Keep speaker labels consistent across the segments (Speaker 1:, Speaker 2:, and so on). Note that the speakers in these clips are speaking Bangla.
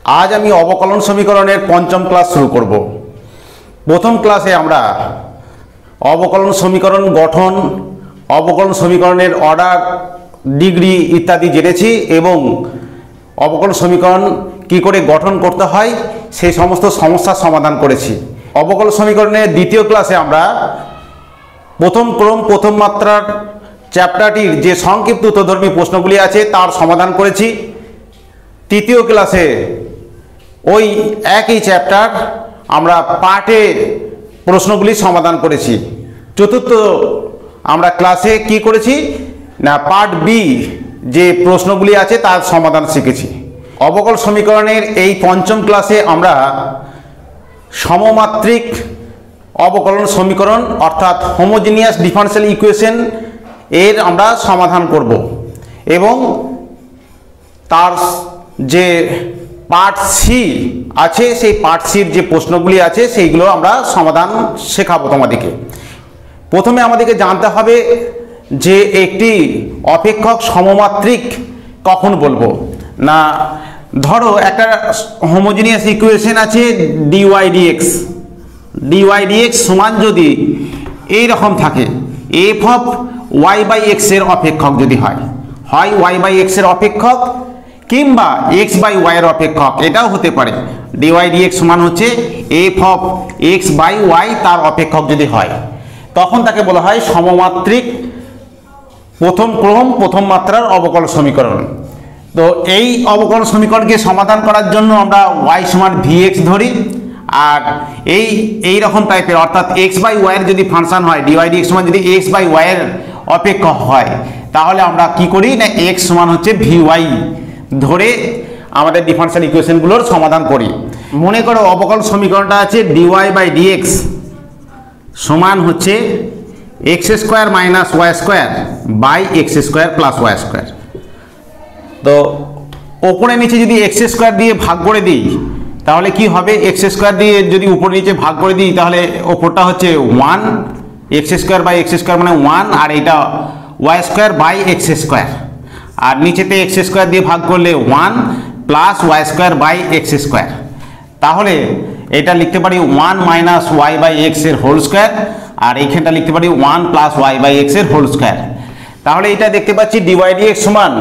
Speaker 1: আজ আমি অবকলন সমীকরণের পঞ্চম ক্লাস শুরু করব। প্রথম ক্লাসে আমরা অবকলন সমীকরণ গঠন, অবকলন সমীকরণের অর্ডার, ডিগ্রি ইত্যাদি জেনেছি এবং অবকলন সমীকরণ কি করে গঠন করতে হয় সেই সমস্ত সমস্যার সমাধান করেছি। অবকলন সমীকরণের দ্বিতীয় ক্লাসে আমরা প্রথম ক্রম প্রথম মাত্রার চ্যাপ্টারটির যে সংক্ষিপ্ত উত্তরধর্মী প্রশ্নগুলি আছে তার সমাধান করেছি। তৃতীয় ক্লাসে ওই একই চ্যাপ্টার আমরা পার্টে প্রশ্নগুলি সমাধান করেছি। চতুর্থ আমরা ক্লাসে কি করেছি না পার্ট বি যে প্রশ্নগুলি আছে তার সমাধান শিখেছি। অবকল সমীকরণের এই পঞ্চম ক্লাসে আমরা সমমাত্রিক অবকলন সমীকরণ অর্থাৎ হোমোজিনিয়াস ডিফারেনশিয়াল ইকুয়েশন এর আমরা সমাধান করব এবং তার যে পার্ট সি আছে সেই পার্ট সির যে প্রশ্নগুলি আছে সেইগুলো আমরা সমাধান শেখাবো তোমাদেরকে। প্রথমে আমাদেরকে জানতে হবে যে একটি অপেক্ষক সমমাত্রিক কখন বলবো না, ধরো একটা হোমোজিনিয়াস ইকুয়েশন আছে ডিওয়াই ডিএক্স সমান যদি এই রকম থাকে f of y by x এর অপেক্ষক যদি হয় ওয়াই বাই এক্স এর অপেক্ষক কিংবা এক্স বাই ওয়াই এর অপেক্ষক, এটাও হতে পারে। ডিওয়াই ডিএক্স সমান হচ্ছে f of x by y তার অপেক্ষক যদি হয় তখন তাকে বলা হয় সমমাত্রিক প্রথম ক্রম প্রথম মাত্রার অবকলন সমীকরণ। তো এই অবকলন সমীকরণকে সমাধান করার জন্য আমরা ওয়াই সমান ভিএক্স ধরি, আর এই রকম টাইপের অর্থাৎ এক্স বাই ওয়াই এর যদি ফাংশন হয় ডিওয়াই ডিএক্স সমান যদি এক্স বাই ওয়াই এর অপেক্ষক হয় তাহলে আমরা কি করি না এক্স সমান হচ্ছে ভিওয়াই ধরে আমাদের ডিফারেনশিয়াল ইকুয়েশনগুলোর সমাধান করি। মনে করো অবকলন সমীকরণটা আছে ডিওয়াই বাই ডিএক্স সমান হচ্ছে x square minus y square by x square plus y square. তো ওপরে নিচে যদি এক্স স্কোয়ার দিয়ে ভাগ করে দিই তাহলে কি হবে, এক্স স্কোয়ার দিয়ে যদি উপরে নিচে ভাগ করে দিই তাহলে ওপরটা হচ্ছে 1, x square by x square মানে 1, আর এটা y square by x square, আর নিচেতে এক্স স্কোয়ার দিয়ে ভাগ করলে 1 plus y square by x square. তাহলে এটা লিখতে পারি 1 মাইনাস ওয়াই বাই এক্স এর হোল স্কোয়ার, আর এইখানটা লিখতে পারি 1 প্লাস ওয়াই বাই এক্স এর হোল স্কোয়ার। তাহলে এটা দেখতে পাচ্ছি ডিওয়াই ডিএক্স সমান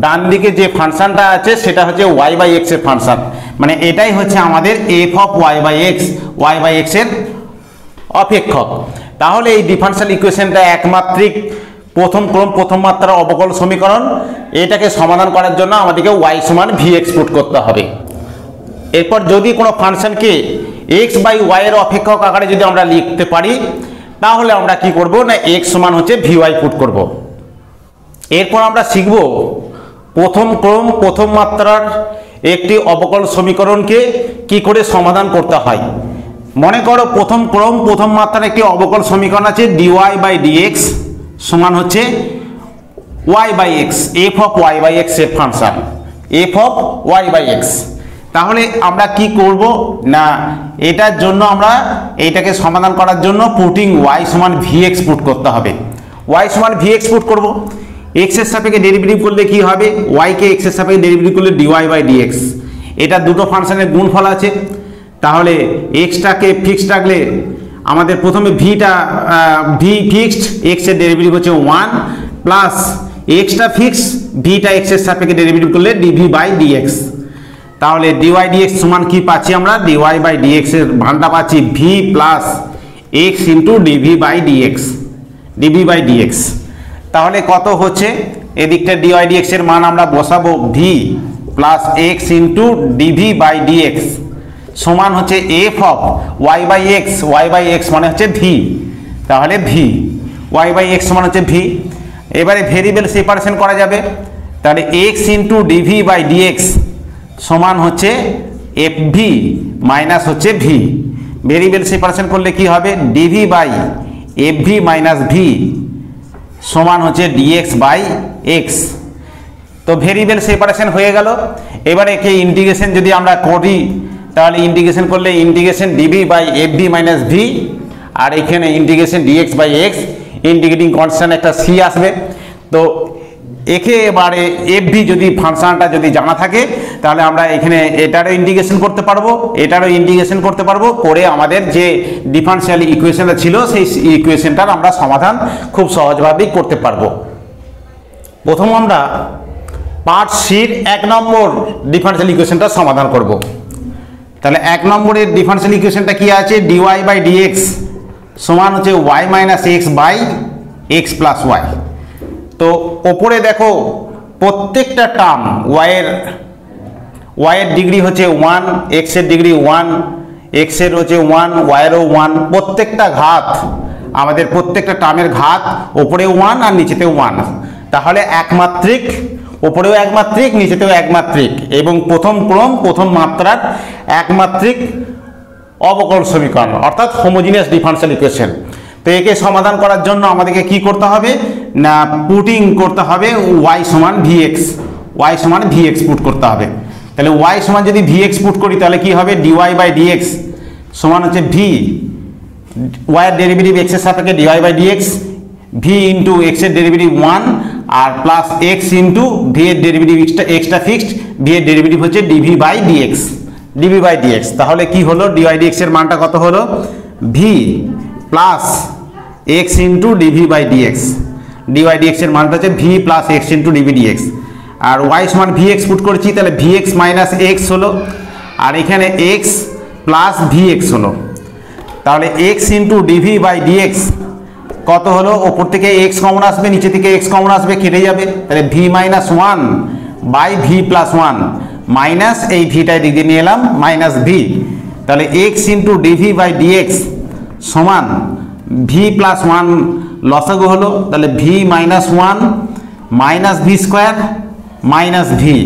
Speaker 1: ডান দিকে যে ফাংশনটা আছে সেটা হচ্ছে ওয়াই বাই এক্স এর ফাংশন, মানে এটাই হচ্ছে আমাদের f of y by x এর অপেক্ষক। তাহলে এই ডিফারেনশিয়াল ইকুয়েশনটা একমাত্রিক প্রথম ক্রম প্রথম মাত্রার অবকলন সমীকরণ, এটাকে সমাধান করার জন্য আমাদেরকে ওয়াই সমান ভিএক্স পুট করতে হবে। এরপর যদি কোনো ফাংশনকে এক্স বাই ওয়াই এর অপেক্ষক আকারে যদি আমরা লিখতে পারি তাহলে আমরা কি করব না এক্স সমান হচ্ছে ভিওয়াই পুট করব। এরপর আমরা শিখব প্রথম ক্রম প্রথম মাত্রার একটি অবকলন সমীকরণকে কি করে সমাধান করতে হয়। মনে করো প্রথম ক্রম প্রথম মাত্রার একটি অবকলন সমীকরণ আছে ডিওয়াই বাই ডিএক্স সমান হচ্ছে y by x, f of y by x এর function f of y by x. তাহলে আমরা কি করব না এটার জন্য আমরা এইটাকে সমাধান করার জন্য পুটিং ওয়াই সমান ভিএক্স পুট করতে হবে। ওয়াই সমান ভিএক্স পুট করব, এক্স এর সাপেক্ষে ডেরিভেটিভ করলে কি হবে, ওয়াই কে এক্স এর সাপেক্ষে ডেরিভেটিভ করলে ডিওয়াই বাই ডিএক্স। এটা দুটো ফাংশনের গুণফল আছে, তাহলে এক্সটাকে ফিক্সড রাখলে আমাদের প্রথমে ভি ফিক্সড, এক্স এর ডেরিভেটিভ হচ্ছে 1 প্লাস এক্সটা ফিক্সড, ভিটা এক্স এর সাপেক্ষে ডেরিভেটিভ করলে ডিভি বাই ডিএক্স। তাহলে ডিওয়াই ডিএক্স সমান কি পাচ্ছি আমরা, ডিওয়াই বাই ডিএক্স এর মানটা পাচ্ছি v plus x into DV by dx. তাহলে কত হচ্ছে, এদিকটা ডিওয়াই ডিএক্স এর মান আমরা বসাবো v plus x into DV by dx সমান হচ্ছে f of y by x মানে হচ্ছে ভি, তাহলে ভি ওয়াই বাই এক্স সমান হচ্ছে ভি। এবারে ভেরিয়েবল সেপারেশন করা যাবে, তাহলে x into DV by dx সমান হচ্ছে এফ ভি মাইনাস হচ্ছে ভি। ভেরিয়েবল সেপারেশন করলে কি হবে, dv by f v minus v সমান হচ্ছে ডিএক্স বাই এক্স। তো ভেরিয়েবল সেপারেশন হয়ে গেল। এবারে একে ইন্টিগ্রেশন যদি আমরা করি তাহলে ইন্টিগ্রেশন করলে integration DV by f v minus v, আর এখানে integration d x by x, integrating constant একটা সি আসবে। তো একেবারে এফভি যদি ফাংশনটা যদি জানা থাকে তাহলে আমরা এখানে এটারও ইন্টিগ্রেশন করতে পারবো, এটারও ইন্টিগ্রেশন করতে পারবো, করে আমাদের যে ডিফারেনশিয়াল ইকুয়েশনটা ছিল সেই ইকুয়েশনটার আমরা সমাধান খুব সহজভাবেই করতে পারবো। প্রথম আমরা পার্ট সির 1 নম্বর ডিফারেনশিয়াল ইকুয়েশনটা সমাধান করব। তাহলে 1 নম্বরের ডিফারেনশিয়াল ইকুয়েশনটা কি আছে, ডিওয়াই বাই ডিএক্স সমান হচ্ছে y minus x by x plus y. তো ওপরে দেখো প্রত্যেকটা টার্ম ওয়াইয়ের ডিগ্রি হচ্ছে 1, এক্সের ডিগ্রি 1, এক্সের হচ্ছে 1, ওয়াইয়েরও 1, প্রত্যেকটা ঘাত আমাদের প্রত্যেকটা টার্মের ঘাত ওপরেও 1 আর নিচেতেও 1, তাহলে একমাত্রিক, ওপরেও একমাত্রিক নিচেতেও একমাত্রিক এবং প্রথম ক্রম প্রথম মাত্রার একমাত্রিক অবকল সমীকরণ অর্থাৎ হোমোজিনিয়াস ডিফারেনশিয়াল ইকুয়েশন। তো একে সমাধান করার জন্য আমাদেরকে কি করতে হবে না, পুটিং করতে হবে ওয়াই সমান ভিএক্স, ওয়াই সমান ভিএক্স পুট করতে হবে। তাহলে ওয়াই সমান যদি ভিএক্স পুট করি তাহলে কি হবে, ডিওয়াই বাই ডিএক্স সমান হচ্ছে ভি, ওয়াইয়ের ডেরিভেটিভ এক্সের সাপেক্ষে d y by d x, v into এক্সের ডেরিভেটিভ 1 আর প্লাস এক্স ইন্টু ভি এর ডেরিভেটিভ এক্সটা ফিক্সড, ভি এর ডেরিভেটিভ হচ্ছে d v by d x, d v by dx. তাহলে কি হলো, ডিওয়াই ডিএক্স এর মানটা কত হলো, v plus x into DV by d x, d y dx এর মানটা হচ্ছে v plus x into DV d x. আর ওয়াই সমান ভি এক্স পুট করেছি তাহলে ভি এক্স মাইনাস এক্স হলো, আর এখানে এক্স প্লাস ভি এক্স হলো। তাহলে x into DV by dx কত হলো, ওপর থেকে এক্স কমন আসবে, নিচে থেকে এক্স কমন আসবে, কেটে যাবে, তাহলে v minus 1 by v plus 1 minus এই ভিটা এদিক দিয়ে নিয়ে এলাম মাইনাস ভি, তাহলে x into DV by dx সমান ভি প্লাস 1 লসাগু হলো, তাহলে v minus 1 minus v square minus v,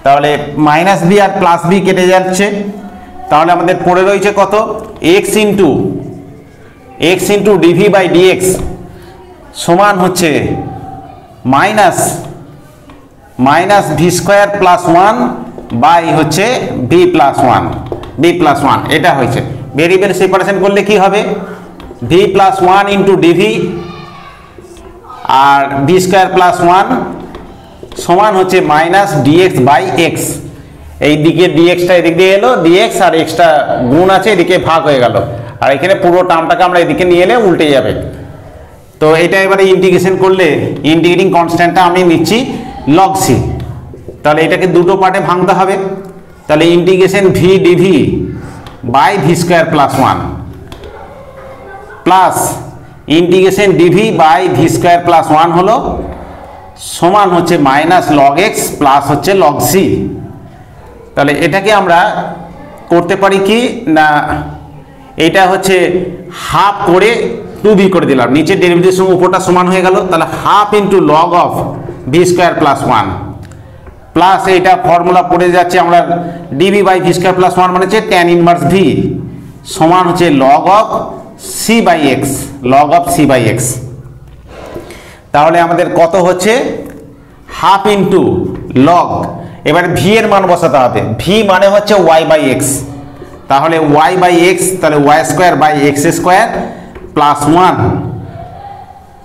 Speaker 1: তাহলে মাইনাস ভি আর প্লাস ভি কেটে যাচ্ছে, তাহলে আমাদের পড়ে রয়েছে কত, x into DV by dx সমান হচ্ছে minus v square plus 1 by হচ্ছে ভি প্লাস 1, এটা হয়েছে। ভেরিয়েবল সেপারেশন করলে কি হবে, ভি প্লাস 1 ইন্টু ডিভি আর ভি স্কোয়ার প্লাস 1 সমান হচ্ছে মাইনাস ডিএক্স বাই এক্স, এই দিকে ডিএক্সটা এদিক দিয়ে এলো, ডিএক্স আর এক্সটা গুণ আছে এদিকে ভাগ হয়ে গেল, আর এখানে পুরো টার্মটাকে আমরা এদিকে নিয়ে এলে উল্টে যাবে। তো এটা এবারে ইন্টিগ্রেশন করলে ইন্টিগ্রেটিং কনস্ট্যান্টটা আমি নিচ্ছি লগ সি, তাহলে এটাকে দুটো পার্টে ভাঙতে হবে, তাহলে integration v dv by v square plus 1 plus integration DV by v square plus 1 হলো সমান হচ্ছে মাইনাস লগ এক্স প্লাস হচ্ছে লগ সি। তাহলে এটাকে আমরা করতে পারি কি না, এটা হচ্ছে হাফ করে 2b করে দিলাম, নিচে ডেরিভেটিভ সঙ্গে উপরটা সমান হয়ে গেল, তাহলে half into log of v square plus 1 plus এইটা ফর্মুলা পড়ে যাচ্ছে আমরা dv by v square plus 1 মানে হচ্ছে ট্যান ইনভার্স ভি সমান হচ্ছে log of c by x, log of c by x. তাহলে আমাদের কত হচ্ছে, হাফ ইন্টু লগ, এবার ভি এর মান বসাতে হবে, ভি মানে হচ্ছে ওয়াই বাই এক্স, তাহলে ওয়াই বাই এক্স, তাহলে y square by x square plus 1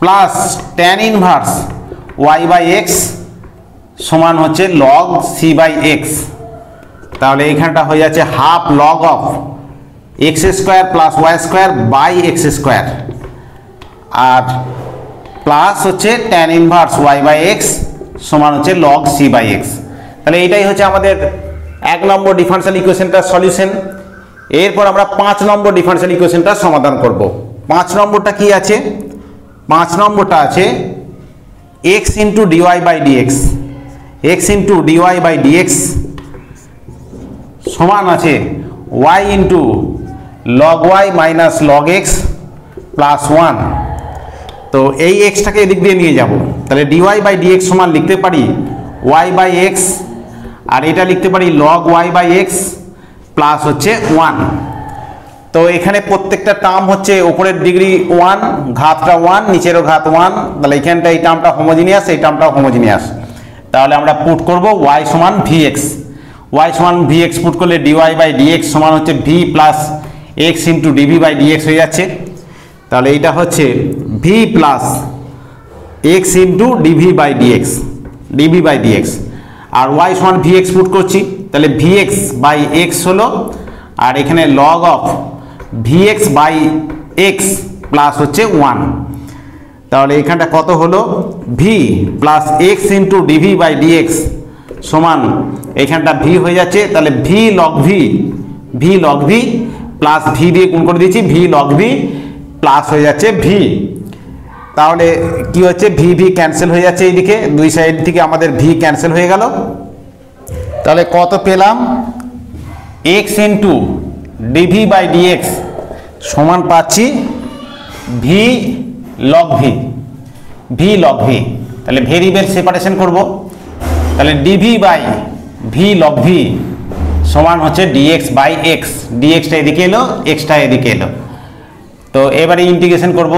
Speaker 1: plus tan inverse y by x সমান হচ্ছে লগ সি বাই এক্স। তাহলে এইখানটা হয়ে যাচ্ছে half log of x square plus y square by x square আর প্লাস হচ্ছে tan inverse y by x সমান হচ্ছে লগ সি বাই এক্স। তাহলে এইটাই হচ্ছে আমাদের 1 নম্বর ডিফারেনশিয়াল ইকুয়েশনটার সলিউশন। এরপর আমরা 5 নম্বর ডিফারেনশিয়াল ইকুয়েশনটার সমাধান করব। 5 নম্বরটা কি আছে, 5 নম্বরটা আছে x into dy by dx, x into dy by dx সমান আছে y into log y minus log x plus 1। তো এই এক্সটাকে এদিক দিয়ে নিয়ে যাব, তাহলে ডিওয়াই বাই ডিএক্স সমান লিখতে পারি y বাই এক্স আর এটা লিখতে পারি log y by x plus হচ্ছে 1। তো এখানে প্রত্যেকটা টার্ম হচ্ছে উপরের ডিগ্রি 1, ঘাতটা 1, নিচেরও ঘাত 1, তাহলে এখানটা এই টার্মটা হোমোজিনিয়াস, এই টার্মটা হোমোজিনিয়াস। তাহলে আমরা পুট করব y সমান vx, y সমান vx পুট করলে dy বাই dx সমান হচ্ছে v plus x into dv by dx হয়ে যাচ্ছে। তাহলে এইটা হচ্ছে v plus x into DV by dx, আর ওয়াই সমান ভি এক্স পুট করছি, তাহলে ভি এক্স বাই এক্স হলো, আর এখানে log of v x by x plus হচ্ছে 1। তাহলে এখানটা কত হলো, v plus x into DV by dx সমান, এখানটা ভি হয়ে যাচ্ছে, তাহলে V log v plus V দিয়ে গুণ করে দিয়েছি, ভি লগ ভি প্লাস হয়ে যাচ্ছে ভি। তাহলে কি হচ্ছে, ভি ভি ক্যান্সেল হয়ে যাচ্ছে, এইদিকে দুই সাইড থেকে আমাদের ভি ক্যান্সেল হয়ে গেল। তাহলে কত পেলাম, x into DV by dx সমান পাচ্ছি ভি লগ ভি। তাহলে ভেরিয়েবল সেপারেশন করব, তাহলে dv by v log v সমান হচ্ছে ডিএক্স বাই এক্স, ডিএক্সটা এদিকে এলো, এক্সটা এদিকে এলো। তো এবারে ইন্টিগ্রেশন করব,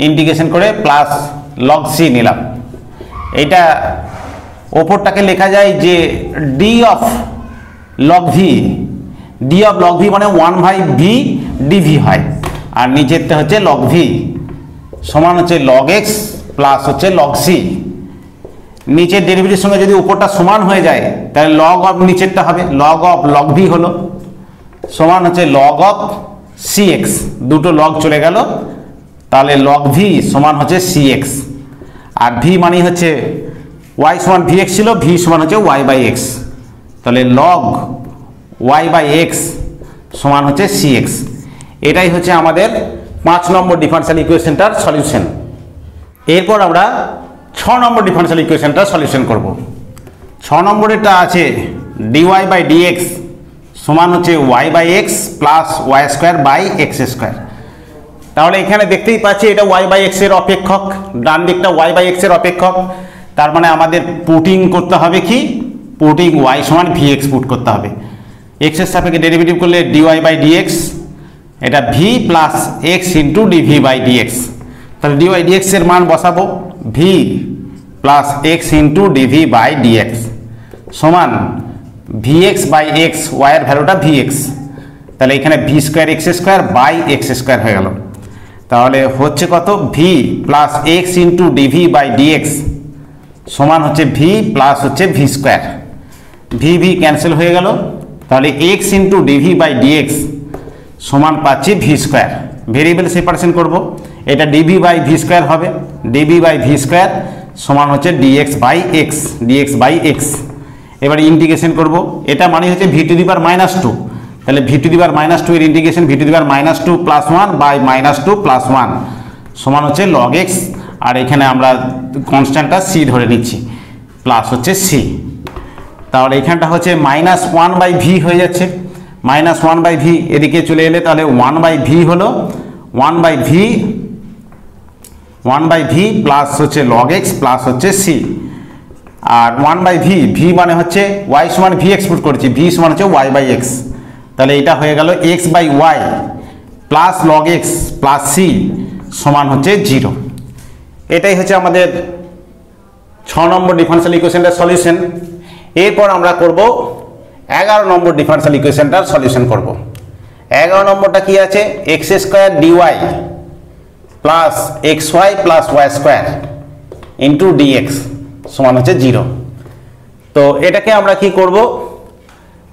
Speaker 1: ইন্টিগ্রেশন করে প্লাস লগ সি নিলাম। এটা ওপরটাকে লেখা যায় যে ডি অফ লগ ভি মানে 1/v ডিভি হয়, আর নিচেরটা হচ্ছে লগ ভি সমান হচ্ছে লগ এক্স প্লাস হচ্ছে লগ সি। নিচের ডেরিভেটিভের সঙ্গে যদি উপরটা সমান হয়ে যায় তাহলে লগ অফ নিচেরটা হবে লগ অফ লগ ভি হলো সমান হচ্ছে লগ অফ সি এক্স, দুটো লগ চলে গেল, তাহলে লগ ভি সমান হচ্ছে সি এক্স, আর ভি মানে হচ্ছে ওয়াই সমান ভি এক্স ছিল, ভি সমান হচ্ছে ওয়াই বাই এক্স, তাহলে লগ ওয়াই বাই এক্স সমান হচ্ছে সি এক্স। এটাই হচ্ছে আমাদের 5 নম্বর ডিফারেনশিয়াল ইকুয়েশনটার সলিউশন। এরপর আমরা 6 নম্বর ডিফারেনশিয়াল ইকুয়েশনটার সলিউশন করব। 6 নম্বরেরটা আছে ডিওয়াই বাই ডিএক্স সমান হচ্ছে y by x plus y square by x square. তাহলে এখানে দেখতেই পাচ্ছি এটা ওয়াই বাই এক্স এর অপেক্ষক, ডান দিকটা ওয়াই বাই এক্স এর অপেক্ষক, তার মানে আমাদের পুটিং করতে হবে কি, পুটিং ওয়াই সমান ভি এক্স পুট করতে হবে। এক্স এর সাপেক্ষে ডেরিভেটিভ করলে ডিওয়াই বাই ডিএক্স, এটা v plus x into DV by dx, তাহলে ডিওয়াই ডিএক্স এর মান বসাবো, v plus x into DV by dx সমান ভি এক্স বাই এক্স, ওয়াইয়ের ভ্যালুটা ভি এক্স, তাহলে এখানে v square x square by x square হয়ে গেল। তাহলে হচ্ছে কত, v plus x into DV by dx সমান হচ্ছে ভি প্লাস হচ্ছে v square, v v cancel হয়ে গেল, তাহলে x into DV by dx সমান পাচ্ছি ভি স্কোয়ার। ভেরিয়েবল সেপারেশন করব, এটা ডিভি বাই ভি স্কোয়ার হবে, ডিভি বাই ভি স্কোয়ার সমান হচ্ছে ডিএক্স বাই এক্স। এবার ইন্টিগ্রেশন করব, এটা মানে হচ্ছে ভি টু দি পাওয়ার -2, তাহলে ভি টু দি পাওয়ার -2 এর integration v to the power -2 plus 1 by -2 plus 1 সমান হচ্ছে লগ এক্স, আর এখানে আমরা কনস্ট্যান্টটা সি ধরে নিচ্ছি, প্লাস হচ্ছে সি। তাহলে এখানটা হচ্ছে -1 বাই ভি হয়ে যাচ্ছে, -1 বাই ভি এদিকে চলে এলে তাহলে 1 বাই ভি হলো 1 বাই ভি প্লাস হচ্ছে লগ এক্স প্লাস হচ্ছে সি, আর 1 বাই ভি মানে হচ্ছে ওয়াই সমান ভি এক্স পুট করেছি, ভি সমান হচ্ছে ওয়াই বাই এক্স, তাহলে এটা হয়ে গেল x by y plus log x plus c সমান হচ্ছে 0। এটাই হচ্ছে আমাদের 6 নম্বর ডিফারেনশিয়াল ইকুয়েশনটার সলিউশন। এরপর আমরা করব 11 নম্বর ডিফারেনশিয়াল ইকুয়েশনটার সলিউশন করব। 11 নম্বরটা কি আছে, x square dy plus x y plus y square into dx সমান হচ্ছে 0। তো এটাকে আমরা কি করব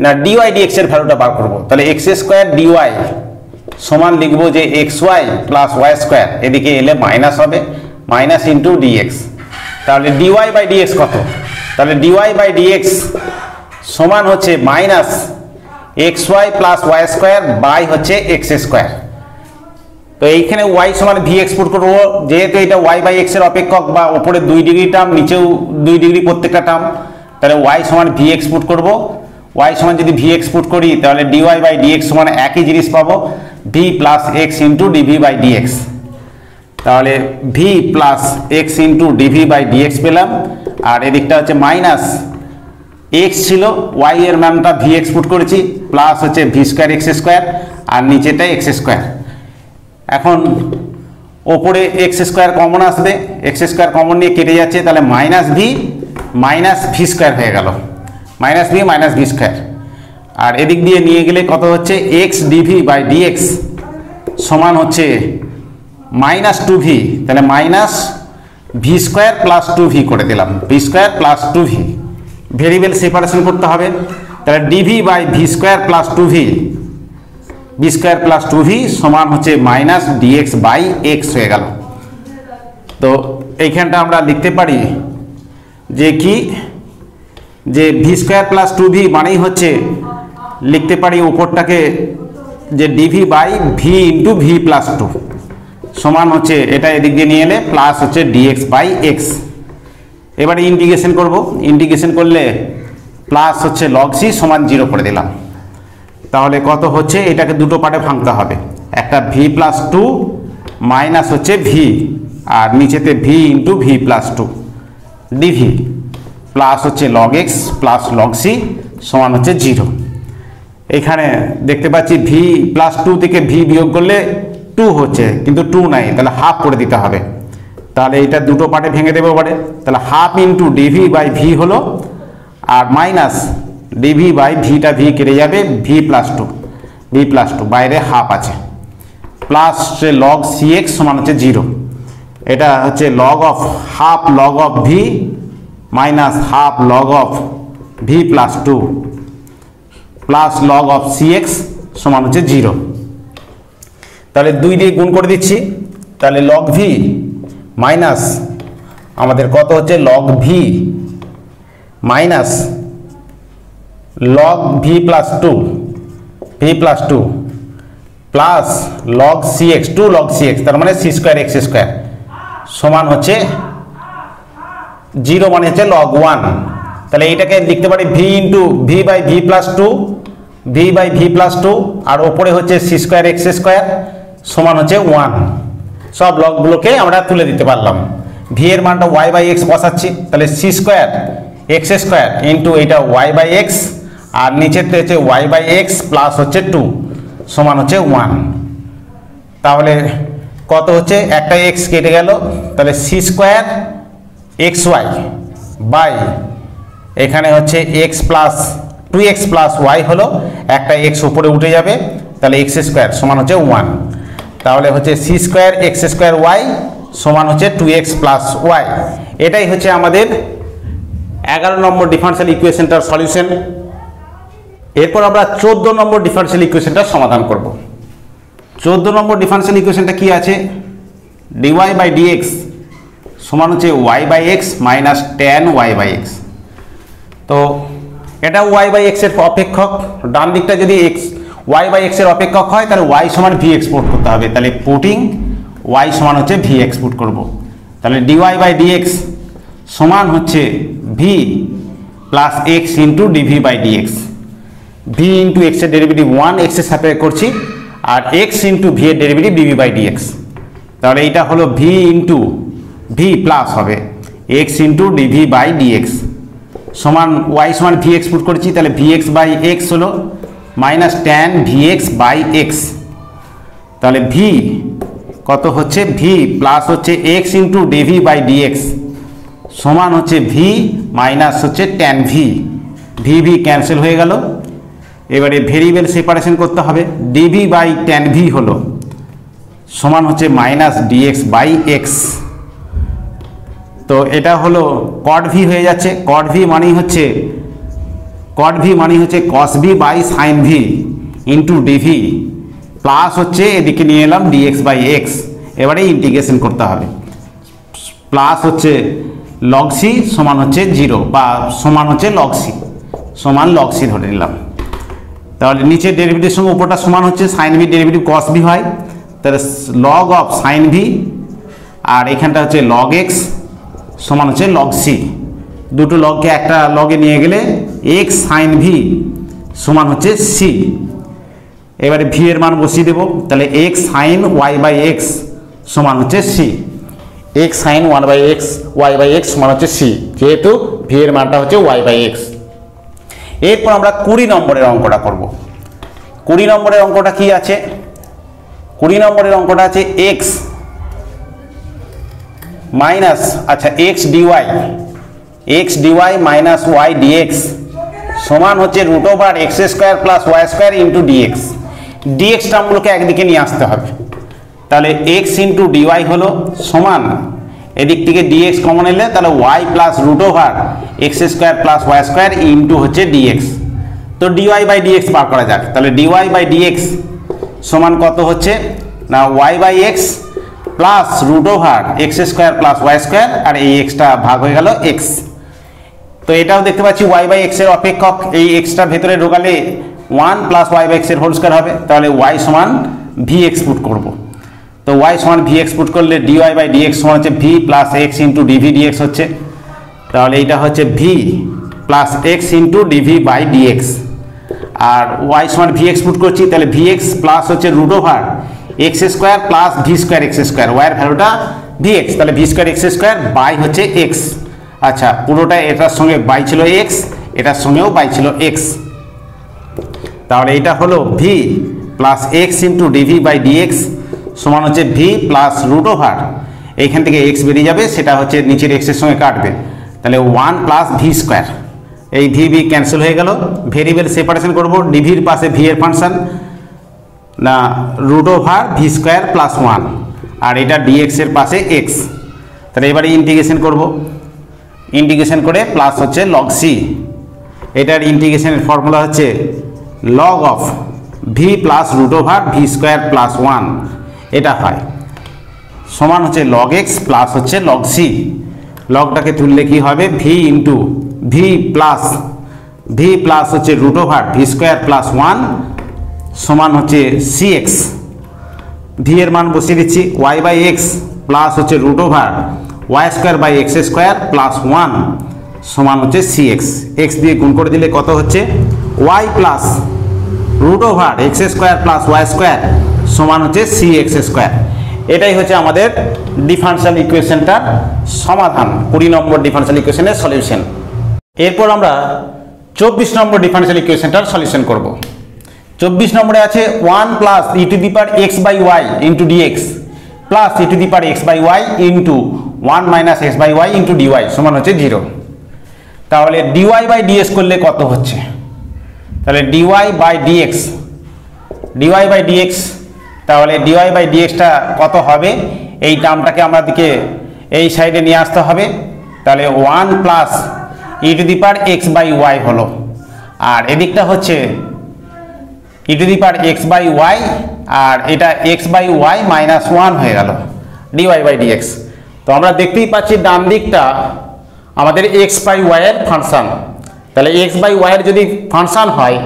Speaker 1: না, ডিওয়াই ডিএক্স এর ভ্যালুটা বার করব, তাহলে এক্স স্কোয়ার ডিওয়াই সমান লিখবো যে x y plus y square, এদিকে এলে মাইনাস হবে, মাইনাস ইন্টু ডিএক্স, তাহলে ডিওয়াই বাই ডিএক্স কত, তাহলে ডিওয়াই বাই ডিএক্স সমান হচ্ছে minus x y plus y square by হচ্ছে এক্স স্কোয়ার। তো এইখানে ওয়াই সমান ভি এক্স পুট করবো, যেহেতু এটা ওয়াই বাই এক্স এর অপেক্ষক বা উপরে 2 ডিগ্রি টার্ম নিচেও 2 ডিগ্রি প্রত্যেকটা টার্ম, তাহলে ওয়াই সমান ভি এক্স পুট করবো, ওয়াই সমান যদি ভি এক্স পুট করি তাহলে ডিওয়াই বাই ডিএক্স সমান একই জিনিস পাবো, v plus x into DV by dx, তাহলে v plus x into DV by d x পেলাম, আর এদিকটা হচ্ছে মাইনাস এক্স ছিল, ওয়াই এর ম্যানটা ভি এক্স পুট করেছি, প্লাস হচ্ছে ভি স্কোয়ার এক্স স্কোয়ার, আর নিচেটা এক্স স্কোয়ার। এখন ওপরে এক্স স্কোয়ার কমন আসবে, এক্স স্কোয়ার কমন নিয়ে কেটে যাচ্ছে, তাহলে মাইনাস ভি স্কোয়ার হয়ে গেল, মাইনাস ভি স্কোয়ার, আর এদিক দিয়ে নিয়ে গেলে কত হচ্ছে এক্স ডিভি বাই ডিএক্স সমান হচ্ছে -2v, তাহলে ভি স্কোয়ার প্লাস 2v করে দিলাম, v square plus 2v, variable separation করতে হবে। তাহলে dv by v square plus 2v, v square plus 2v সমান হচ্ছে মাইনাস ডিএক্স বাই এক্স হয়ে গেল। তো এইখানটা আমরা লিখতে পারি যে কি, যে ভি স্কোয়ার প্লাস 2v মানেই হচ্ছে লিখতে পারি উপরটাকে যে dv by v into v plus 2 সমান হচ্ছে এটা এদিক দিয়ে নিয়ে এলে প্লাস হচ্ছে ডিএক্স বাই এক্স। এবারে ইন্টিগ্রেশন করব, ইন্টিগ্রেশন করলে প্লাস হচ্ছে লগ সি সমান 0 করে দিলাম। তাহলে কত হচ্ছে, এটাকে দুটো পার্টে ভাঙতে হবে, একটা ভি প্লাস 2 মাইনাস হচ্ছে ভি আর নিচেতে v into v plus 2 d v plus হচ্ছে log x plus log C সমান হচ্ছে 0। এখানে দেখতে পাচ্ছি ভি প্লাস 2 থেকে ভি বিয়োগ করলে 2 হচ্ছে, কিন্তু 2 নাই, তাহলে হাফ করে দিতে হবে। তাহলে এটা দুটো পার্টে ভেঙে দেবো এবারে, তাহলে half into DV by v হলো, আর মাইনাস ডিভি বাই ভিটা ভি কেটে যাবে, ভি প্লাস 2, ভি প্লাস 2 বাইরে হাফ আছে, প্লাস লগ সি এক্স সমান হচ্ছে 0। এটা হচ্ছে log of half log of v minus half log of v plus 2 plus log of c x সমান হচ্ছে 0। তাহলে 2 দিয়ে গুণ করে দিচ্ছি, তাহলে লগ ভি মাইনাস আমাদের কত হচ্ছে log v minus log v plus 2, v plus 2 plus log c x, 2 log c x, তার মানে সি স্কোয়ার এক্স স্কোয়ার সমান হচ্ছে 0 মানে হচ্ছে লগ 1। তাহলে এইটাকে লিখতে পারি v into v by v plus 2, v by v plus 2 আর ওপরে হচ্ছে সি স্কোয়ার এক্স স্কোয়ার সমান হচ্ছে 1। সব লগগুলোকে আমরা তুলে দিতে পারলাম। ভি এর মানটা ওয়াই বাই এক্স বসাচ্ছি, তাহলে c square x square into এটা ওয়াই বাই এক্স আর নিচেতে হচ্ছে ওয়াই বাই এক্স প্লাস হচ্ছে 2 সমান হচ্ছে 1। তাহলে কত হচ্ছে, একটা এক্স কেটে গেল, তাহলে c square x y by এখানে হচ্ছে x plus 2x plus Y হলো, একটা এক্স উপরে উঠে যাবে, তাহলে এক্স স্কোয়ার সমান হচ্ছে 1। তাহলে হচ্ছে c square x square y সমান হচ্ছে 2x প্লাস ওয়াই। এটাই হচ্ছে আমাদের 11 নম্বর ডিফারেনশিয়াল ইকুয়েশনটার সলিউশন। এরপর আমরা 14 নম্বর ডিফারেনশিয়াল ইকুয়েশনটা সমাধান করব। 14 নম্বর ডিফারেনশিয়াল ইকুয়েশনটা কি আছে, dy বাই dx সমান হচ্ছে y by x minus tan y by x. তো এটা y বাই এক্স এর অপেক্ষক, ডান দিকটা যদি x y বাই এক্স এর অপেক্ষক হয় তাহলে y সমান v এক্সপোর্ট করতে হবে, তাহলে পুটিং y সমান হচ্ছে v এক্সপোর্ট করব। তাহলে dy বাই dx সমান হচ্ছে v plus x into DV by dx. v into x এর ডেরিভেটিভ 1 এক্স এর সাপেক্ষে করছি, আর x ইন্টু v এর ডেরিভেটিভ ডিভি বাই ডিএক্স। তাহলে এইটা হলো v ইন্টু v প্লাস হবে x into DV by dx সমান y সমান v এক্সপোর্ট করেছি, তাহলে vx বাই x হলো minus tan vx by x। তাহলে v কত হচ্ছে, v প্লাস হচ্ছে x into DV by dx সমান হচ্ছে v মাইনাস হচ্ছে tan v, v v cancel হয়ে গেল। এবারে ভেরিয়েবল সেপারেশন করতে হবে, ডিভি বাই ট্যান v হলো সমান হচ্ছে মাইনাস ডিএক্স বাই এক্স। তো এটা হলো কট ভি হয়ে যাচ্ছে, কট ভি মানেই হচ্ছে cos v by sine v into d v plus হচ্ছে এদিকে নিয়ে এলাম ডিএক্স বাই এক্স। এবারে ইন্টিগ্রেশন করতে হবে, প্লাস হচ্ছে লগ সি সমান হচ্ছে 0 বা সমান হচ্ছে লগ সি, সমান লগ সি ধরে নিলাম। তাহলে নিচের ডেরিভেটিভের সঙ্গে উপরটা সমান হচ্ছে sine v derivative cos v হয়, তাহলে লগ অফ সাইন ভি আর এখানটা হচ্ছে লগ এক্স সমান হচ্ছে লগ সি। দুটো লগকে একটা লগে নিয়ে গেলে এক্স সাইন ভি সমান হচ্ছে সি। এবারে ভি এর মান বসিয়ে দেবো, তাহলে x sine y by x সমান হচ্ছে c, x sine one by x y by x সমান হচ্ছে সি, যেহেতু ভি এর মানটা হচ্ছে ওয়াই বাই এক্স। এরপর আমরা 20 নম্বরের অঙ্কটা করব। 20 নম্বরের অঙ্কটা কি আছে, 20 নম্বরের অঙ্কটা আছে এক্স মাইনাস আচ্ছা x d y minus y d x সমান হচ্ছে root over x square plus y square into d x. D x টার্মগুলোকে একদিকে নিয়ে আসতে হবে, তাহলে এক্স ইন্টু ডিওয়াই হলো সমান এদিক থেকে ডিএক্স কমন নিলে তাহলে y plus root over x square plus y square into হচ্ছে ডিএক্স। তো ডিওয়াই বাই ডিএক্স বার করা যাক। তাহলে ডিওয়াই বাই ডিএক্স সমান কত হচ্ছে না y by x plus root over x square plus y square, আর এই এক্সটা ভাগ হয়ে গেল এক্স। তো এটাও দেখতে পাচ্ছি ওয়াই বাই এক্স এর অপেক্ষক, এই এক্সটা ভেতরে ঢোকালে 1 প্লাস ওয়াই বাই এক্স এর হোল স্কোয়ার হবে। তাহলে ওয়াই সমান ভি এক্স পুট করবো। তো ওয়াই সমান ভি এক্স পুট করলে ডিওয়াই বাই ডিএক্স সমান হচ্ছে v plus x into DV dx হচ্ছে। তাহলে এইটা হচ্ছে v plus x into DV by dx. আর ওয়াই সমান ভি এক্স পুট করছি, তাহলে ভি এক্স প্লাস হচ্ছে root over x square plus v square x square, ওয়াইয়ের ভ্যালুটা ভি এক্স, তাহলে v square x square by হচ্ছে এক্স। আচ্ছা, পুরোটা এটার সঙ্গে বাই ছিল এক্স, এটার সঙ্গেও বাই ছিল এক্স। তাহলে এটা হলো v plus x into DV by dx সমান হচ্ছে ভি প্লাস রুট ওভার, এইখান থেকে এক্স বেরিয়ে যাবে, সেটা হচ্ছে নিচের এক্সের সঙ্গে কাটবে, তাহলে 1 প্লাস ভি স্কোয়ার। এই ভি ভি ক্যান্সেল হয়ে গেল, ভেরিয়েবল সেপারেশন করব, ডিভির পাশে ভি এর ফাংশন না root over v square plus 1, আর এটা ডিএক্স এর পাশে এক্স। তাহলে এবারে ইন্টিগ্রেশন করব, ইন্টিগ্রেশন করে প্লাস হচ্ছে লগ সি, এটার ইন্টিগ্রেশনের ফর্মুলা হচ্ছে log of v plus root over v square plus 1, এটা হয় সমান হচ্ছে লগ এক্স প্লাস হচ্ছে লগ সি। লগটাকে তুললে কি হবে ভি ইন্টু ভি প্লাস হচ্ছে root over v square plus 1 সমান হচ্ছে সি এক্স। ভি এর মান বসিয়ে দিচ্ছি, ওয়াই বাই এক্স প্লাস হচ্ছে root over y square by x square plus 1 সমান হচ্ছে সি এক্স। এক্স দিয়ে গুণ করে দিলে কত হচ্ছে y plus root over x square plus y square সমান হচ্ছে সি এক্স স্কোয়ার। এটাই হচ্ছে আমাদের ডিফারেনশিয়াল ইকুয়েশনটার সমাধান, 20 নম্বর ডিফারেনশিয়াল ইকুয়েশনের সলিউশন। এরপর আমরা 24 নম্বর ডিফারেনশিয়াল ইকুয়েশনটার সলিউশন করব। 24 নম্বরে আছে 1 plus e to the power x by y into dx plus e to the power x by y into 1 minus x by y into dy সমান হচ্ছে 0। তাহলে ডিওয়াই বাই ডিএক্স করলে কত হচ্ছে, তাহলে ডিওয়াই বাই ডিএক্স, তাহলে ডিওয়াই বাই ডিএক্সটা কত হবে, এই টার্মটাকে আমাদেরকে এই সাইডে নিয়ে আসতে হবে। তাহলে 1 plus e to the power x by y হলো, আর এদিকটা হচ্ছে e to the power x by y, আর এটা এক্স বাই ওয়াই মাইনাস 1 হয়ে গেল ডিওয়াই বাই ডিএক্স। তো আমরা দেখতেই পাচ্ছি ডান দিকটা আমাদের এক্স বাই ওয়াই এর ফাংশন। তাহলে এক্স বাই ওয়াই এর যদি ফাংশন হয়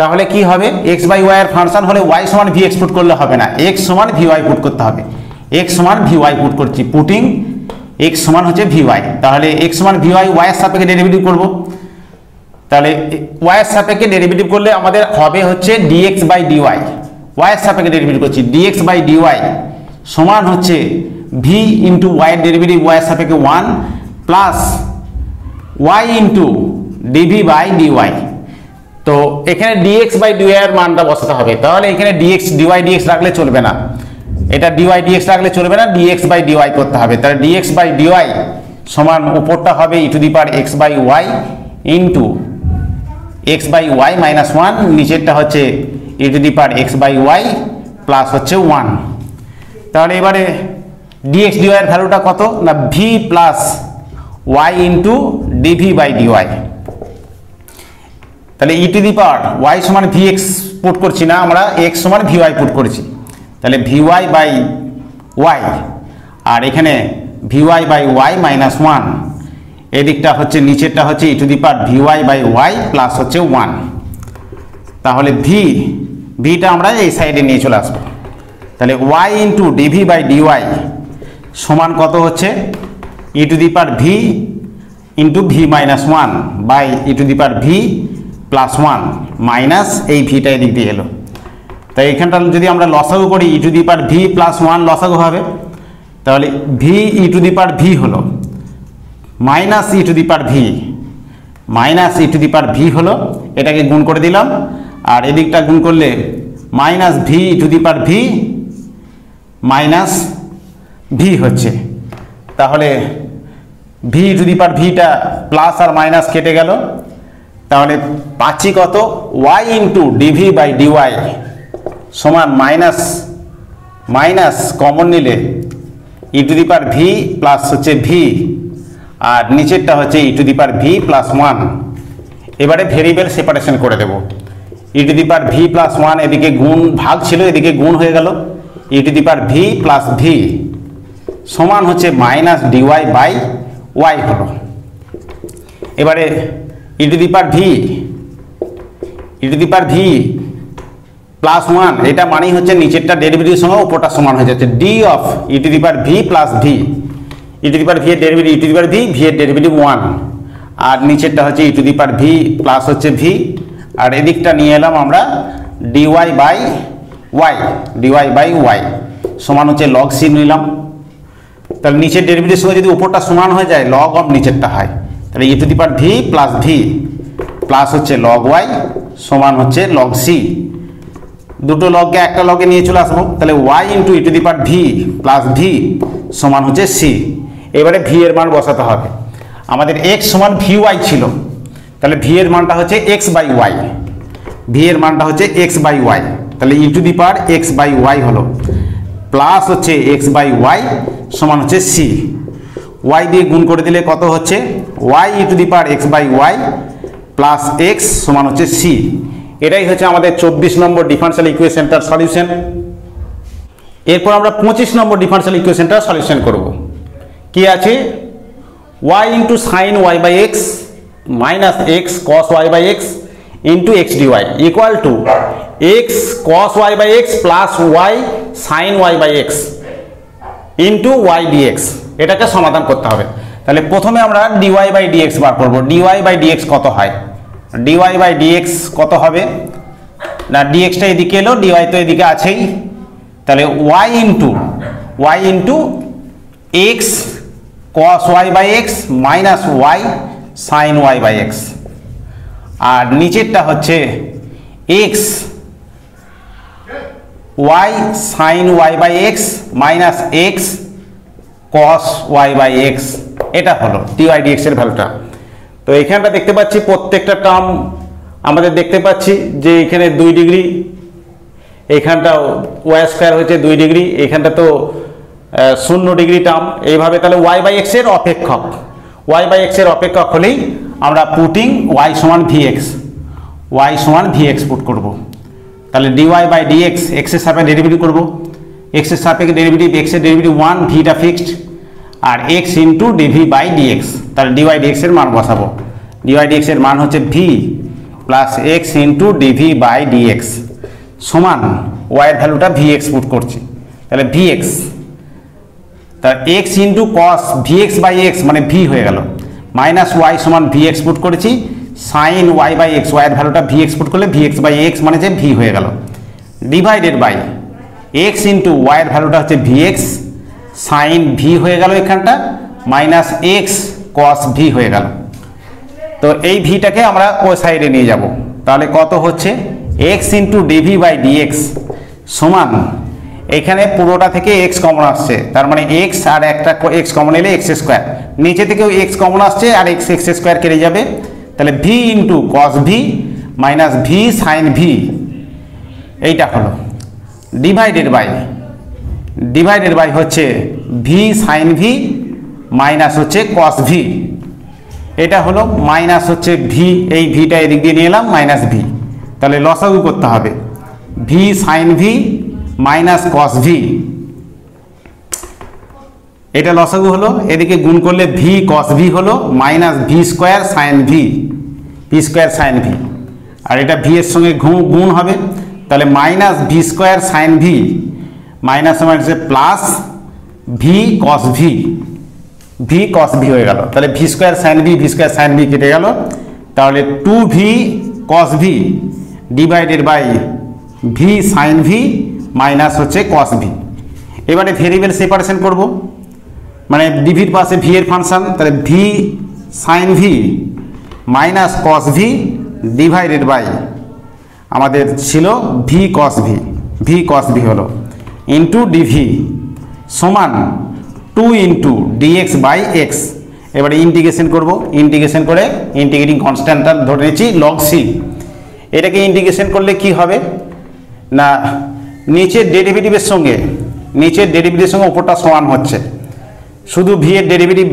Speaker 1: তাহলে কি হবে, এক্স বাই ওয়াই এর ফাংশন হলে ওয়াই সমান ভি এক্স পুট করলে হবে না, এক্স সমান ভি ওয়াই পুট করতে হবে। এক্স সমান ভি ওয়াই পুট করছি, পুটিং এক্স সমান হচ্ছে ভি ওয়াই। তাহলে এক্স সমান ভি ওয়াই, ওয়াই এর সাপেক্ষে ডেরিভেটিভ করব। তাহলে ওয়াই এর সাপেক্ষে ডেরিভেটিভ করলে আমাদের হবে হচ্ছে ডিএক্স বাই ডিওয়াই, ওয়াই এর সাপেক্ষে ডেরিভেটিভ করছি, ডিএক্স বাই ডিওয়াই সমান হচ্ছে ভি ইন্টু ওয়াই এর ডেরিভেটিভ ওয়াই এর সাপেক্ষে 1 plus y into DV by dy. তো এখানে ডিএক্স বাই ডিওয়াই এর মানটা বসাতে হবে, তাহলে এখানে ডিএক্স ডিওয়াই ডিএক্স রাখলে চলবে না, এটা ডিওয়াই ডিএক্স রাখলে চলবে না, ডিএক্স বাই ডিওয়াই করতে হবে। তাহলে ডিএক্স বাই ডিওয়াই সমান উপরটা হবে e to the power x by y into x by y minus 1, নিচেরটা হচ্ছে e to the power x by y plus হচ্ছে 1। তাহলে এবারে ডিএক্স ডিওয়াই এর ভ্যালুটা কত না v plus y into DV by dy. তাহলে e to the power y সমান ভি এক্স পুট করছি না, আমরা এক্স সমান ভি ওয়াই পুট করেছি, তাহলে ভি ওয়াই বাই ওয়াই, আর এখানে v y by y minus 1, এদিকটা হচ্ছে নিচেরটা হচ্ছে e to the power v y by y plus হচ্ছে 1। তাহলে ভিটা আমরা এই সাইডে নিয়ে চলে আসবো, তাহলে y into DV by dy সমান কত হচ্ছে e to the power v into v minus 1 by e to the power v plus 1 minus এই ভিটা এদিক দিয়ে এলো। তাই এখানটা যদি আমরা লসাগু করি e to the power v plus 1 লসাগু হবে, তাহলে v e to the power v হলো minus e to the power v, minus e to the power v হলো, এটাকে গুণ করে দিলাম, আর এদিকটা গুণ করলে minus v e to the power v minus v হচ্ছে। তাহলে v e to the power ভিটা প্লাস আর মাইনাস কেটে গেল, তাহলে পাচ্ছি কত y into DV by dy সমান মাইনাস কমন নিলে e e to the power v plus হচ্ছে ভি, আর নিচেরটা হচ্ছে e to the power v plus 1। এবারে ভেরিয়েবল সেপারেশন করে দেব। E to the power v plus 1 এদিকে গুণ ভাগ ছিল, এদিকে গুণ হয়ে গেল। E to the power v plus v সমান হচ্ছে মাইনাস ডিওয়াই বাই ওয়াই হলো। এবারে e to the power v plus 1 এটা মানেই হচ্ছে নিচেরটা ডেরিভেটিভের সঙ্গে উপরটা সমান হয়ে যাচ্ছে, d of e to the power v plus v. E to the power v এর derivative e to the power v, v এর ডেরিভেটিভ 1, আর নিচেরটা হচ্ছে e to the power v plus হচ্ছে ভি, আর এদিকটা নিয়ে এলাম আমরা ডিওয়াই বাই ওয়াই সমান হচ্ছে লগ সি নিলাম। তাহলে নিচের ডেরিভেটিভের সঙ্গে যদি উপরটা সমান হয়ে যায় লগ অফ নিচেরটা হয়, তাহলে e to the power v plus হচ্ছে লগ ওয়াই সমান হচ্ছে লগ সি। দুটো লগকে একটা লগে নিয়ে চলে আসবো, তাহলে y into e to the power v plus v সমান হচ্ছে সি। এবারে ভি এর মান বসাতে হবে। আমাদের এক্স সমান ভি ওয়াই ছিল, তাহলে ভি এর মানটা হচ্ছে এক্স বাই ওয়াই, তাহলে e to the power x by y হলো, প্লাস হচ্ছে এক্স বাই ওয়াই সমান হচ্ছে সি। ওয়াই দিয়ে গুণ করে দিলে কত হচ্ছে, y e to the power x by y plus x সমান হচ্ছে সি। এটাই হচ্ছে আমাদের 24 নম্বর ডিফারেনশিয়াল ইকুয়েশনটার সলিউশন। এরপর আমরা 25 নম্বর ডিফারেনশিয়াল ইকুয়েশনটার সলিউশন করব। কি আছে, y into sine y by x minus x cos y by x into x dy equal to x cos y by x plus y sine y by x into y dx. এটাকে সমাধান করতে হবে। তাহলে প্রথমে আমরা ডিওয়াই বাই ডিএক্স বার করবো। ডিওয়াই বাই ডিএক্স কত হয়, ডিওয়াই বাই ডিএক্স কত হবে না, ডিএক্সটা এদিকে এলো, ডিওয়াই তো এদিকে আছেই, তাহলে y into x cos y by x minus y sine y by x, আর নিচেরটা হচ্ছে x y sine y by x minus x cos y by x. এটা হলো ডিওয়াই ডিএক্স এর ভ্যালুটা। তো এখানটা দেখতে পাচ্ছি প্রত্যেকটা টার্ম আমাদের দেখতে পাচ্ছি যে এখানে 2 ডিগ্রি, এখানটা ওয়াই স্কোয়ার হয়েছে 2 ডিগ্রি, এখানটা তো 0 ডিগ্রি টার্ম। এইভাবে তাহলে ওয়াই বাই এক্স এর অপেক্ষক হলেই আমরা পুটিং ওয়াই সমান ভিএক্স পুট করব। তাহলে ডিওয়াই বাই ডিএক্স এক্স এর সাপেক্ষে ডেরিভেটিভ করব, এক্স এর সাপেক্ষে ডেরিভেটিভ, এক্স এর ডেরিভেটিভ 1, ভিটা ফিক্সড, আর x into DV by dx. তাহলে ডিওয়াই ডিএক্স এর মান বসাবো। ডিওয়াই ডিএক্স এর মান হচ্ছে v plus x into DV by dx সমান ওয়াই এর ভ্যালুটা ভিএক্স পুট করছি, তাহলে ভিএক্স, তাহলে x into cos vx by x মানে ভি হয়ে গেল, মাইনাস ওয়াই সমান ভিএক্স পুট করেছি, sine y by x, y এর ভ্যালুটা ভিএক্স পুট করলে ভিএক্স বাই এক্স মানে যে ভি হয়ে গেল, divided by x into y এর ভ্যালুটা হচ্ছে ভিএক্স সাইন ভি হয়ে গেল এখানটা, মাইনাস এক্স কস ভি হয়ে গেল। তো এই ভিটাকে আমরা ওই সাইডে নিয়ে যাব, তাহলে কত হচ্ছে x into DV by dx সমান, এখানে পুরোটা থেকে এক্স কমন আসছে, তার মানে এক্স আর একটা এক্স কমন এলে এক্স স্কোয়ার, নিচে থেকেও এক্স কমন আসছে আর এক্স স্কোয়ার কেটে যাবে, তাহলে v into cos v minus v sine v, এইটা হলো ডিভাইডেড বাই হচ্ছে ভি সাইন ভি মাইনাস হচ্ছে কস ভি, এটা হলো মাইনাস হচ্ছে ভি, এই ভিটা এদিক দিয়ে নিয়ে এলাম মাইনাস ভি, তাহলে লসাগু করতে হবে v sine v minus cos v, এটা লসাগু হলো, এদিকে গুণ করলে ভি কস ভি হলো minus v square sine v, আর এটা ভি এর সঙ্গে গুণ হবে, তাহলে minus v square sine v minus মাইনাসে প্লাস ভি কস ভি হয়ে গেল, তাহলে ভি স্কোয়ার সাইন ভি কেটে গেল, তাহলে 2v cos v divided by v sine v minus হচ্ছে cos v। এবারে ভেরিয়েবল সেপারেশন করব, মানে ডিভির পাশে ভি এর ফাংশন, তাহলে v sine v minus cos v divided by আমাদের ছিল ভি cos v হলো ইন্টু ডিভি সমান 2 ইন্টু ডিএক্স বাই এক্স। এবারে ইন্টিগ্রেশন করব, ইন্টিগ্রেশন করে ইন্টিগ্রেটিং কনস্ট্যান্টটা ধরে নিচ্ছি লগ সি। এটাকে ইন্টিগ্রেশন করলে কি হবে না, নিচের ডেরিভেটিভের সঙ্গে উপরটা সমান হচ্ছে, শুধু ভি এর ডেরিভেটিভ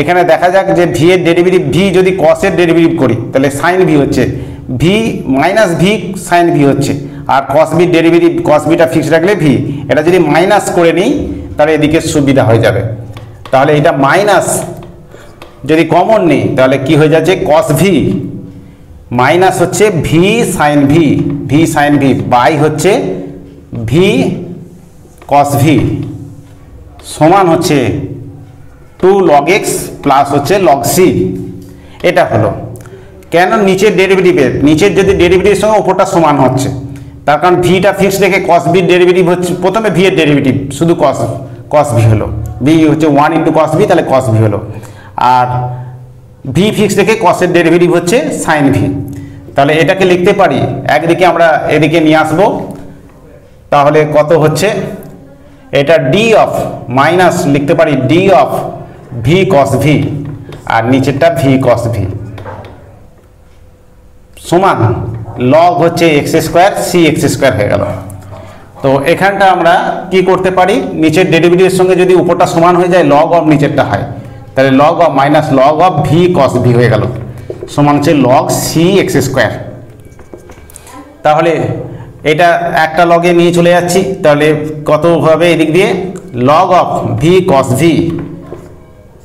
Speaker 1: এখানে দেখা যাক যে ভি এর ডেরিভেটিভ ভি যদি কস এর ডেরিভেটিভ করি তাহলে সাইন ভি হচ্ছে v minus v sine v হচ্ছে, আর কস বির ডেরিভেটিভ কস বিটা ফিক্স রাখলে ভি, এটা যদি মাইনাস করে নিই তাহলে এদিকে সুবিধা হয়ে যাবে। তাহলে এটা মাইনাস যদি কমন নিই তাহলে কি হয়ে যাচ্ছে কস ভি মাইনাস হচ্ছে v sine v, v sine v by হচ্ছে ভি কস ভি সমান হচ্ছে 2 log x প্লাস হচ্ছে log c। এটা হলো কেন নিচের ডেরিভেটিভের নিচের যদি ডেরিভেটিভের সঙ্গে উপরটা সমান হচ্ছে, তার কারণ ভিটা ফিক্স রেখে কস বির ডেরিভেটিভ হচ্ছে প্রথমে ভি এর ডেরিভেটিভ শুধু কস ভি হলো, ভি হচ্ছে 1 ইন্টু কস ভি, তাহলে কস ভি হলো, আর ভি ফিক্স রেখে কসের ডেরিভেটিভ হচ্ছে সাইন ভি। তাহলে এটাকে লিখতে পারি একদিকে আমরা এদিকে নিয়ে আসবো, তাহলে কত হচ্ছে এটা ডি অফ মাইনাস লিখতে পারি d of v cos v আর নিচেরটা ভি কস ভি সমান লগ হচ্ছে x square C x square হয়ে গেল। তো এখানটা আমরা কি করতে পারি নিচের ডেরিভেটিভের সঙ্গে যদি উপরটা সমান হয়ে যায় লগ অফ নিচেরটা হয়, তাহলে log of minus log of v cos v হয়ে গেল সমান হচ্ছে লগ সি এক্স স্কোয়ার। তাহলে এটা একটা লগে নিয়ে চলে যাচ্ছি, তাহলে কত হবে এদিক দিয়ে log of v cos v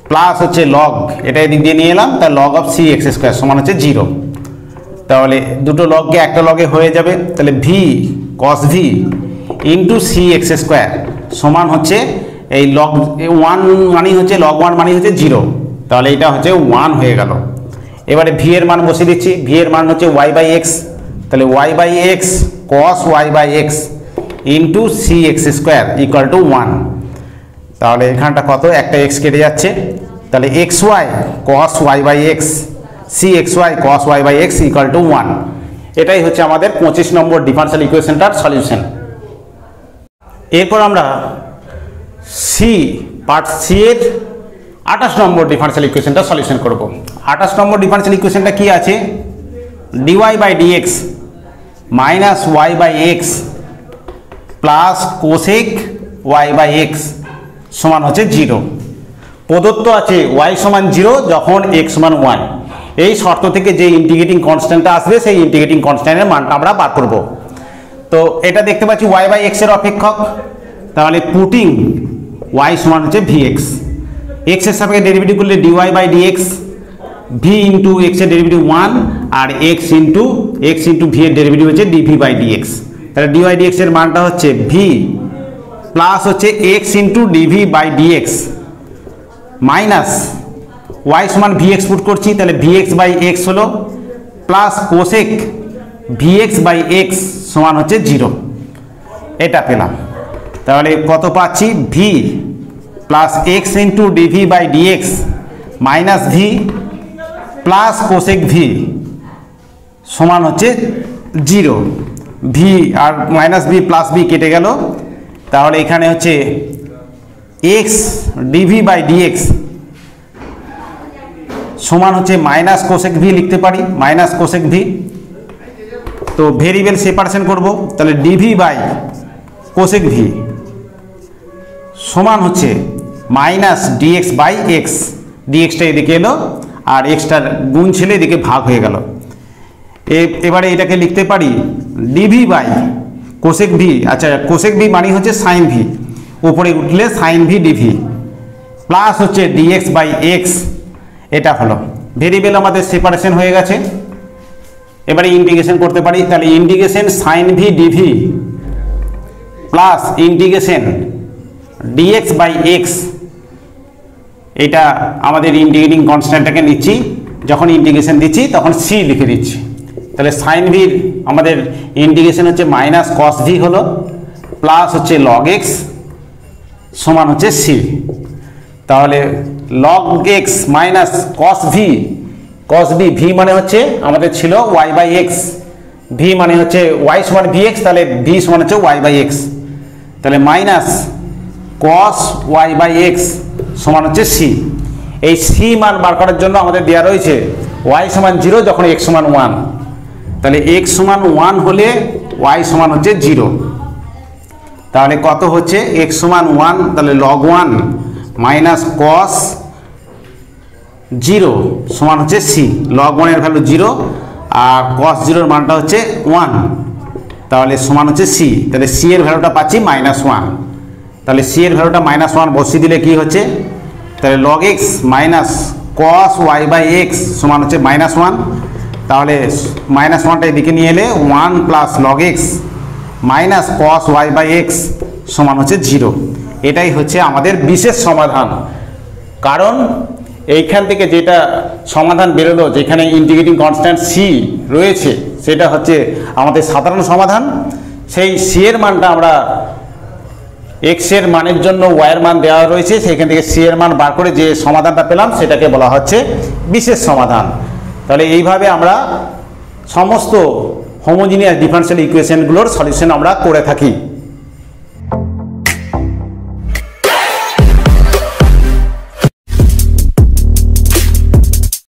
Speaker 1: plus হচ্ছে লগ এটা এদিক দিয়ে নিয়ে এলাম, তাহলে log of c x square সমান হচ্ছে 0। তাহলে দুটো লগকে একটা লগে হয়ে যাবে, তাহলে v cos v into C x square সমান হচ্ছে এই লগ 1 মানেই হচ্ছে লগ 1 মানেই হচ্ছে 0, তাহলে এটা হচ্ছে 1 হয়ে গেল। এবারে ভি এর মান বসিয়ে দিচ্ছি, ভি এর মান হচ্ছে ওয়াই বাই এক্স, তাহলে y by x cos y by x into C x square equal to 1। তাহলে এখানটা কত একটা এক্স কেটে যাচ্ছে, তাহলে x y cos y by x c x y cos y by x equal to 1। এটাই হচ্ছে আমাদের 25 নম্বর ডিফারেনশিয়াল ইকুয়েশনটার সলিউশন। এরপর আমরা সি পার্ট সি এর 28 নম্বর ডিফারেনশিয়াল ইকুয়েশনটা সলিউশন করব। 28 নম্বর ডিফারেনশিয়াল ইকুয়েশনটা কি আছে dy by dx minus y by x plus cosec y by x সমান হচ্ছে 0। প্রদত্ত আছে y সমান 0 যখন x সমান 1। এই শর্ত থেকে যে ইন্টিগ্রেটিং কনস্ট্যান্টটা আসবে সেই ইন্টিগ্রেটিং কনস্ট্যান্টের মানটা আমরা বার করব। তো এটা দেখতে পাচ্ছি y বাই এক্স এর অপেক্ষক, তাহলে পুটিং y সমান হচ্ছে vx, x এর সাপেক্ষে ডেরিভেটিভ করলে dy by dx v into x এর ডেরিভেটিভ 1 আর x ইন্টু v এর ডেরিভেটিভ হচ্ছে dv বাই dx। তাহলে dy dx এর মানটা হচ্ছে v প্লাস হচ্ছে x into dv by dx minus y সমান vx পুট করছি, তাহলে vx বাই x হলো plus cosec vx by x সমান হচ্ছে 0। এটা পেলাম, তাহলে কত পাচ্ছি v plus x into dv by dx minus v plus cosec v সমান হচ্ছে 0। v আর মাইনাস v প্লাস v কেটে গেল, তাহলে এখানে হচ্ছে x dv বাই dx সমান হচ্ছে মাইনাস কোসেক v লিখতে পারি, মাইনাস কোসেক v। তো ভেরিয়েবল সেপারেশন করব, তাহলে dv বাই কোসেক v সমান হচ্ছে মাইনাস dx বাই x, dxটা এদিকে এলো আর এক্সটার গুণ ছিল এদিকে ভাগ হয়ে গেল। এবারে এটাকে লিখতে পারি dv বাই কোসেক v, আচ্ছা কোসেক v মানে হচ্ছে সাইন v, উপরে উঠলে সাইন v dv প্লাস হচ্ছে dx বাই x। এটা হলো ভেরিয়েবল আমাদের সেপারেশন হয়ে গেছে। এবারে ইন্টিগ্রেশন করতে পারি, তাহলে integration sine v dv plus integration dx by x, এটা আমাদের ইন্টিগ্রেটিং কনস্ট্যান্টটাকে নিচ্ছি, যখন ইন্টিগ্রেশন দিচ্ছি তখন c লিখে দিচ্ছি। তাহলে সাইন v আমাদের ইন্টিগ্রেশন হচ্ছে মাইনাস কস v হলো প্লাস হচ্ছে লগ x সমান হচ্ছে c। তাহলে log x minus cos v, কস v, v মানে হচ্ছে আমাদের ছিল y বাই এক্স, v মানে হচ্ছে y সমান vx, তাহলে v সমান হচ্ছে y বাই এক্স, তাহলে minus cos y by x সমান হচ্ছে c। এই c মান বার করার জন্য আমাদের দেওয়া রয়েছে y সমান 0 যখন x সমান 1, তাহলে x সমান 1 হলে y সমান হচ্ছে 0। তাহলে কত হচ্ছে x সমান 1, তাহলে log 1 মাইনাস কস 0 সমান হচ্ছে সি। লগ 1 এর ভ্যালু 0 আর কস 0 এর মানটা হচ্ছে 1, তাহলে সমান হচ্ছে সি। তাহলে সি এর ভ্যালুটা পাচ্ছি -1। তাহলে সি এর ভ্যালুটা -1 বসিয়ে দিলে কি হচ্ছে, তাহলে log x minus cos y by x সমান হচ্ছে -1। তাহলে -1টা এদিকে নিয়ে এলে 1 plus log x minus cos y by x সমান হচ্ছে 0। এটাই হচ্ছে আমাদের বিশেষ সমাধান। কারণ এইখান থেকে যেটা সমাধান বেরোলো, যেখানে ইন্টিগ্রেটিং কনস্ট্যান্ট সি রয়েছে, সেটা হচ্ছে আমাদের সাধারণ সমাধান। সেই সি এর মানটা আমরা এক্স এর মানের জন্য ওয়াই এর মান দেওয়া রয়েছে, সেখান থেকে সি এর মান বার করে যে সমাধানটা পেলাম সেটাকে বলা হচ্ছে বিশেষ সমাধান। তাহলে এইভাবে আমরা সমস্ত হোমোজিনিয়াস ডিফারেনশিয়াল ইকুয়েশনগুলোর সলিউশন আমরা করে থাকি।